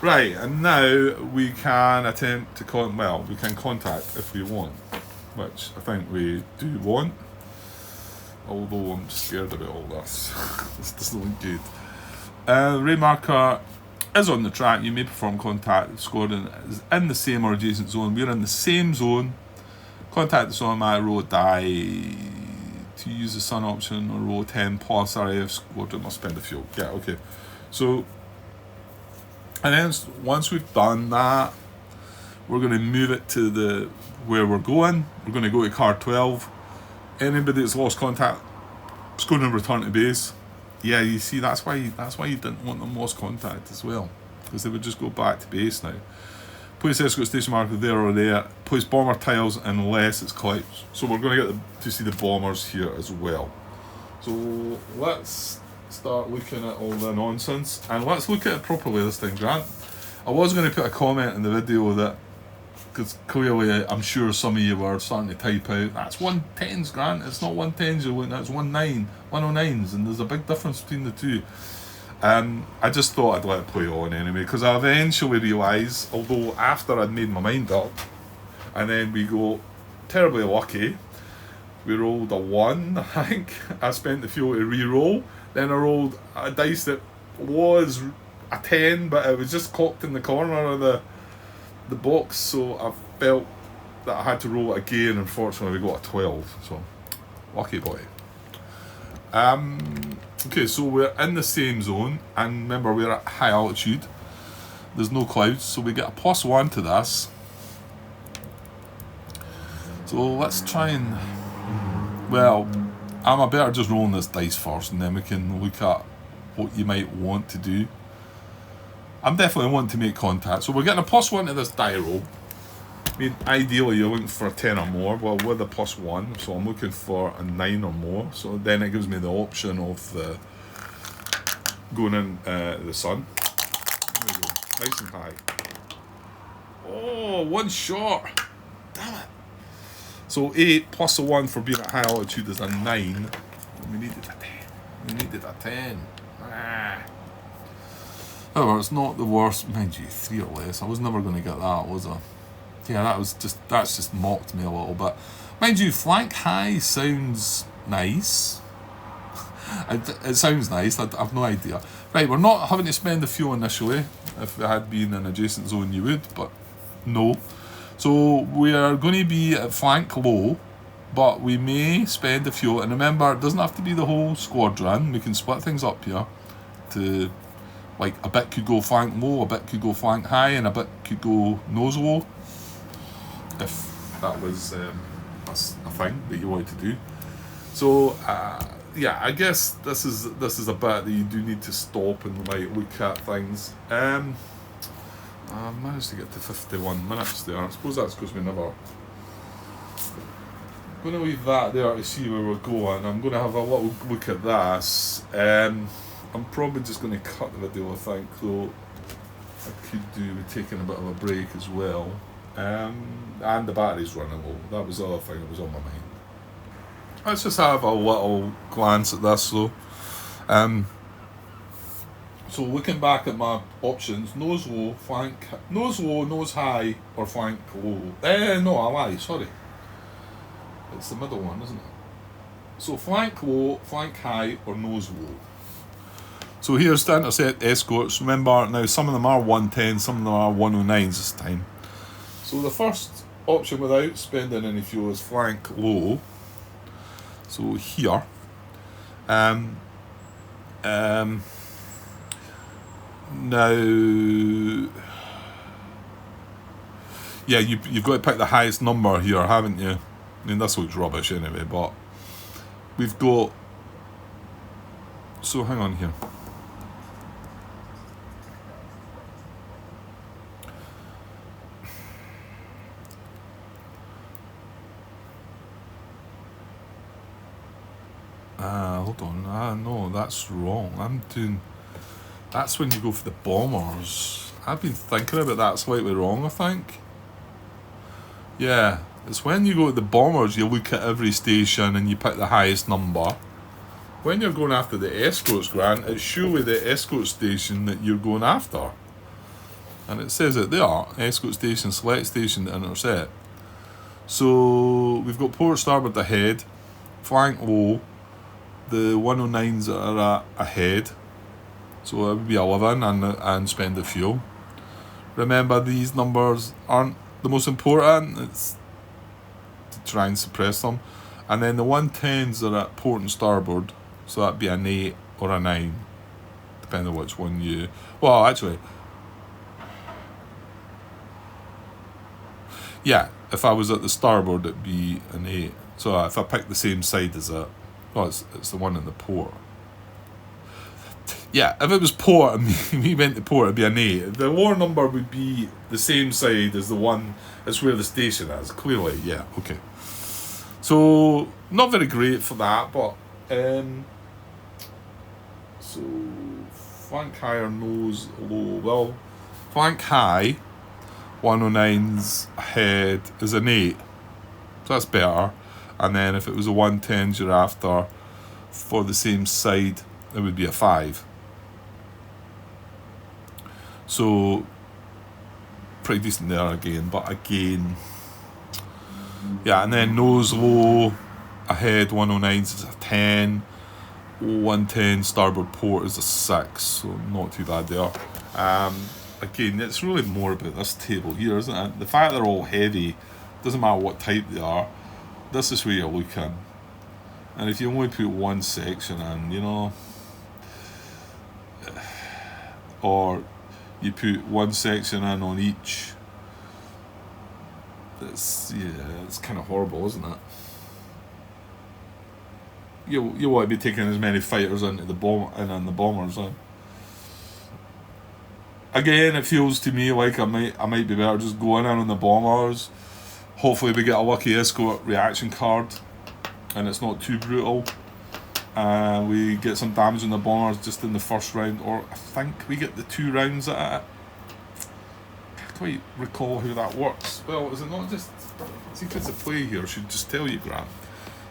Right, and now we can attempt to we can contact if we want, which I think we do want. Although I'm scared about all this. This doesn't look good. Raid marker is on the track. You may perform contact. The squadron is in the same or adjacent zone. We're in the same zone. Contact the automatic roll die to use the sun option or roll 10 plus RAF squadron must spend the fuel. Yeah, okay. So, and then once we've done that, we're going to move it to where we're going. We're going to go to car 12. Anybody that's lost contact is going to return to base. Yeah, you see, that's why you didn't want them lost contact as well, because they would just go back to base now. Place escort station marker there or there. Place bomber tiles unless it's collapsed. So we're going to get to see the bombers here as well. So let's start looking at all the nonsense, and let's look at it properly this time, Grant. I was going to put a comment in the video that, because clearly I'm sure some of you were starting to type out, that's 110s, Grant, it's not 110s you're looking at, it's 109s, and there's a big difference between the two. I just thought I'd let it play on anyway, because I eventually realised, although after I'd made my mind up, and then we go terribly lucky, we rolled a 1, I think. I spent the fuel to re-roll, then I rolled a dice that was a 10, but it was just cocked in the corner of the box, so I felt that I had to roll it again. Unfortunately, we got a 12, so lucky boy. Okay, so we're in the same zone, and remember we're at high altitude. There's no clouds, so we get a +1 to this. So let's try and... Well, I'm better just rolling this dice first, and then we can look at what you might want to do. I'm definitely wanting to make contact. So we're getting a +1 to this die roll. I mean, ideally you're looking for a 10 or more. Well, with a +1, so I'm looking for a 9 or more. So then it gives me the option of going in the sun. There we go, nice and high. Oh, one short. Damn it. So 8 plus a 1 for being at high altitude is a 9. We needed a 10. We needed a 10. However, it's not the worst. Mind you, 3 or less. I was never going to get that, was I? Yeah, that's just mocked me a little bit. Mind you, flank high sounds nice. It sounds nice. I've no idea. Right, we're not having to spend the fuel initially. If it had been an adjacent zone, you would, but no. So we are going to be at flank low, but we may spend the fuel. And remember, it doesn't have to be the whole squadron. We can split things up here to, like, a bit could go flank low, a bit could go flank high, and a bit could go nose low, if that was a thing that you wanted to do. So yeah, I guess this is a bit that you do need to stop and like look at things. I managed to get to 51 minutes there. I suppose that's because we never... I'm going to leave that there to see where we're going. I'm going to have a little look at this. I'm probably just going to cut the video, I think, though I could do with taking a bit of a break as well. And the battery's running low. That was the other thing that was on my mind. Let's just have a little glance at this though. So looking back at my options, nose low, nose high, or flank low. No, I lie, sorry. It's the middle one, isn't it? So flank low, flank high, or nose low. So here's the intercept escorts. Remember, now some of them are 110, some of them are 109s this time. So the first option without spending any fuel is flank low. So here. Now, yeah, you've got to pick the highest number here, haven't you? I mean, this looks rubbish anyway, but we've got... So hang on here. Hold on. No, that's wrong. That's when you go for the bombers. I've been thinking about that slightly wrong, I think. Yeah, it's when you go to the bombers, you look at every station and you pick the highest number. When you're going after the escorts, Grant, it's surely the escort station that you're going after. And it says it there, escort station, select station to intercept. So we've got port starboard ahead, flank low, the 109s are ahead, so it would be 11 and spend the fuel. Remember, these numbers aren't the most important, it's to try and suppress them. And then the 110s are at port and starboard, so that'd be an 8 or a 9, depending on which one you... Well, actually, yeah, if I was at the starboard it'd be an 8. So if I pick the same side as it, well, it's the one in the port. Yeah, if it was port and we went to port, it'd be an 8. The lower number would be the same side as the one that's where the station is, clearly, yeah, okay. So, not very great for that, but, so, flank high or nose low? Well, flank high, 109's ahead is an 8, so that's better. And then if it was a 110 you're after for the same side, it would be a 5. So pretty decent there again, but again, yeah. And then nose low ahead 109s is a 10, 110 starboard port is a 6, so not too bad there. Again, it's really more about this table here, isn't it? The fact they're all heavy, doesn't matter what type they are. This is where you're looking. And if you only put one section in, you know, or you put one section in on each, it's kind of horrible, isn't it? You want to be taking as many fighters into the the bombers. Again, it feels to me like I might be better just going in on the bombers. Hopefully we get a lucky escort reaction card and it's not too brutal. We get some damage on the bombers just in the first round, or I think we get the 2 rounds at it. I can't quite recall how that works. Well, is it not just secrets of play here? I should just tell you, Grant.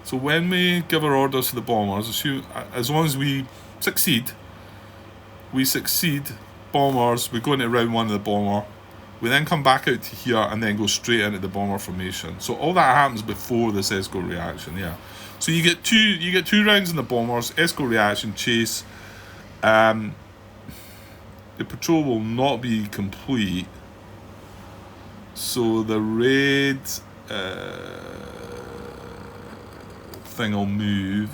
So when we give our orders to the bombers, as long as we succeed, bombers, we go into round 1 of the bomber, we then come back out to here and then go straight into the bomber formation. So all that happens before this escort reaction, yeah. So you get two rounds in the bombers, escort reaction, chase. The patrol will not be complete, so the raid thing will move.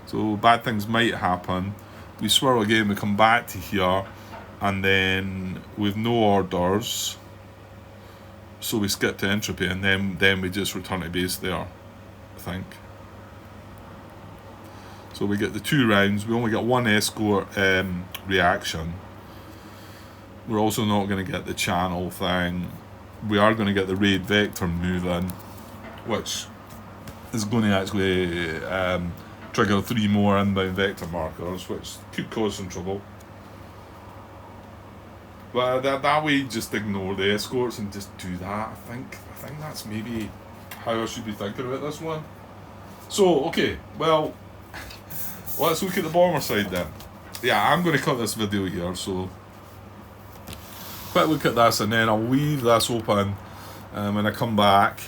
So bad things might happen. We swirl again, we come back to here, and then with no orders, so we skip to entropy, and then we just return to base there, I think. So we get the 2 rounds, we only get 1 escort reaction. We're also not going to get the channel thing. We are going to get the raid vector moving, which is going to actually trigger 3 more inbound vector markers, which could cause some trouble. But that way, just ignore the escorts and just do that. I think that's maybe how I should be thinking about this one. So, okay, well, let's look at the bomber side then. Yeah, I'm going to cut this video here, so quick look at this, and then I'll leave this open. When I come back,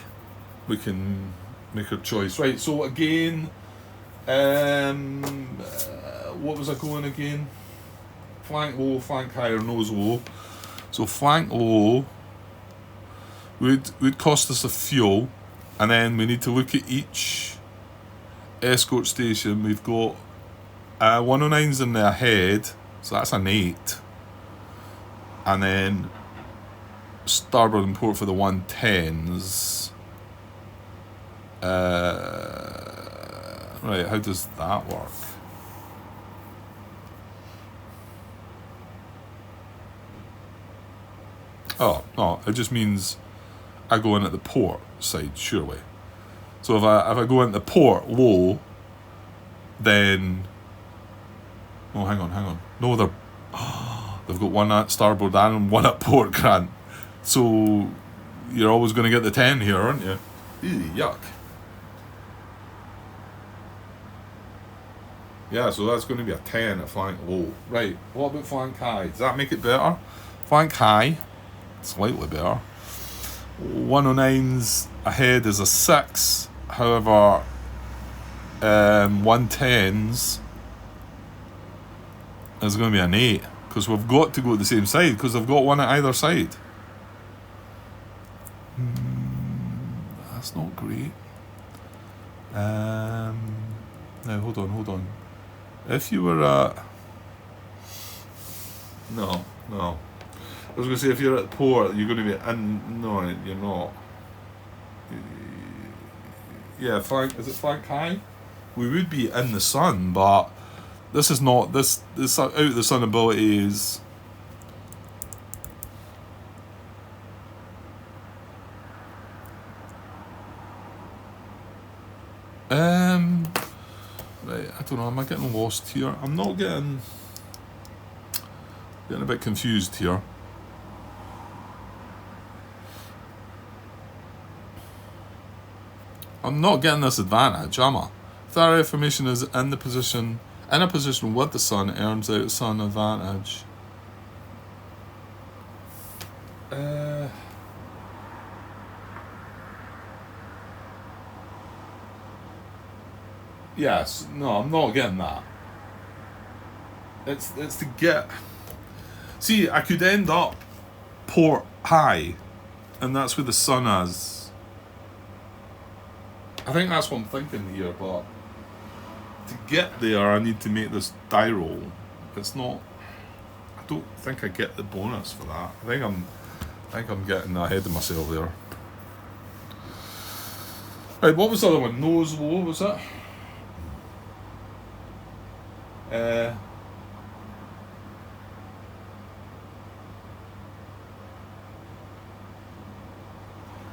we can make our choice. Right, so again, what was I going again? Flank low, flank high, or nose low. So flank low would cost us a fuel, and then we need to look at each escort station. We've got 109s in the ahead, so that's an 8, and then starboard and port for the 110s. Right, how does that work? Oh, no, it just means I go in at the port side, surely. So if I go in the port low, then... Oh, hang on. No, they've got 1 at starboard and 1 at port, Grant. So you're always going to get the 10 here, aren't you? Ew, yuck. Yeah, so that's going to be a 10 at flank low. Right, what about flank high? Does that make it better? Flank high, slightly better. 109s ahead is a 6. However, 110s is going to be an 8. Because we've got to go to the same side, because I've got 1 at either side. That's not great. Now, hold on. If you were at... No. I was going to say, if you're at the port, you're going to be in... No, you're not. Yeah, flank... Is it flank high? We would be in the sun, but this is not... This out of the sun ability is... Right, I don't know, am I getting lost here? I'm not getting a bit confused here. I'm not getting this advantage, am I? If that information is in a position with the sun, earns out sun advantage. Yes, no, I'm not getting that. It's to get... See, I could end up port high, and that's where the sun is. I think that's what I'm thinking here, but to get there I need to make this die roll. It's not, I don't think I get the bonus for that. I think I'm getting ahead of myself there. Right, what was the other one? Nose low, was it?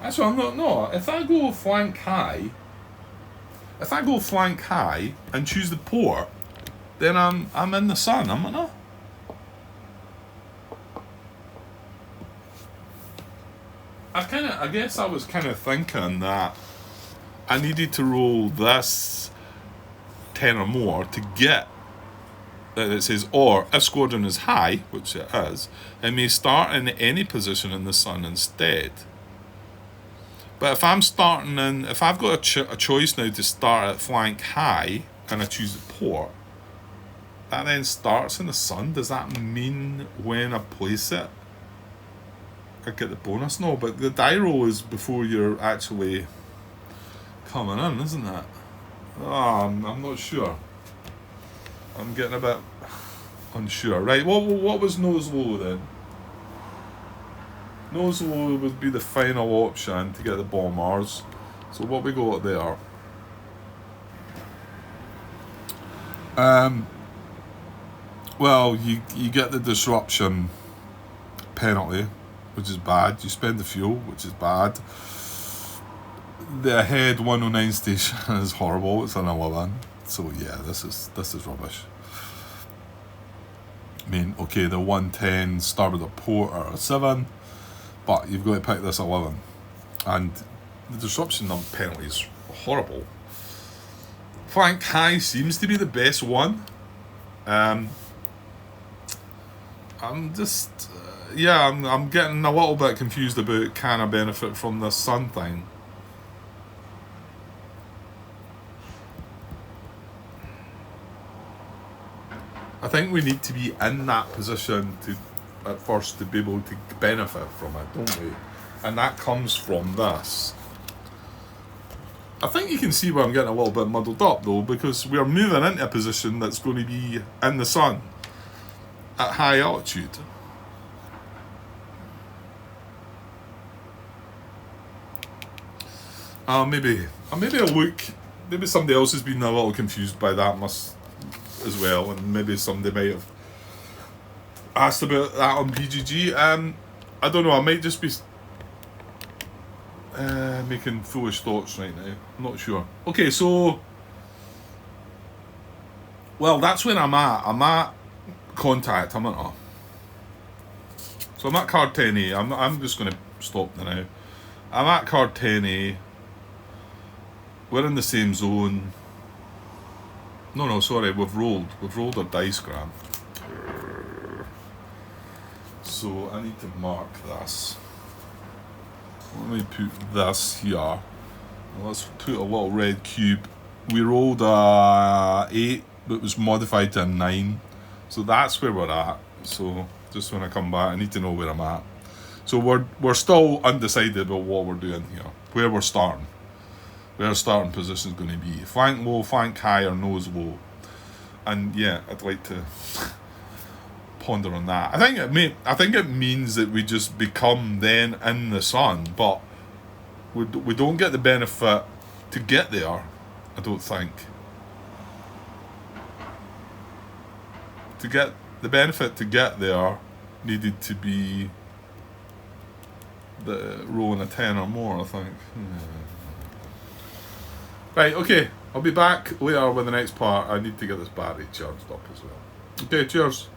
Actually, I'm not. No, if I go flank high and choose the port, then I'm in the sun, am I not? I guess I was kind of thinking that I needed to roll this 10 or more to get that. It says, or if squadron is high, which it is, it may start in any position in the sun instead. But if I'm starting in, if I've got a choice now to start at flank high and I choose the port, that then starts in the sun. Does that mean when I place it, I get the bonus? No, but the die roll is before you're actually coming in, isn't it? Oh, I'm not sure. I'm getting a bit unsure. Right, what was nose low then? Nose low would be the final option to get the bombers. So what we got there? Well, you get the disruption penalty, which is bad. You spend the fuel, which is bad. The ahead 109 station is horrible. It's an 11. So yeah, this is rubbish. I mean, okay, the 110 start with a port or a 7, but you've got to pick this 11. And the disruption penalty is horrible. Flank high seems to be the best one. I'm just, I'm getting a little bit confused about can I benefit from this sun thing. I think we need to be in that position at first to be able to benefit from it, don't we? And that comes from this. I think you can see where I'm getting a little bit muddled up though, because we're moving into a position that's going to be in the sun at high altitude. Maybe somebody else has been a little confused by that as well, and maybe somebody might have asked about that on BGG. I don't know, I might just be making foolish thoughts right now. I'm not sure. Okay, so well, that's where I'm at. I'm at contact, I'm not. So I'm at card 10A. I'm just going to stop now. I'm at card 10A. We're in the same zone. No, sorry, we've rolled our dice, Grant. So I need to mark this. Let me put this here. Let's put a little red cube. We rolled a 8, but was modified to a 9. So that's where we're at. So just when I come back, I need to know where I'm at. So we're still undecided about what we're doing here, where we're starting. Where our starting position is going to be. Flank low, flank high, or nose low. And yeah, I'd like to ponder on that. I think it means that we just become then in the sun, but we don't get the benefit to get there, I don't think. To get the benefit to get there needed to be the rolling a 10 or more, I think. Right, okay, I'll be back later with the next part. I need to get this battery charged up as well. Okay, cheers.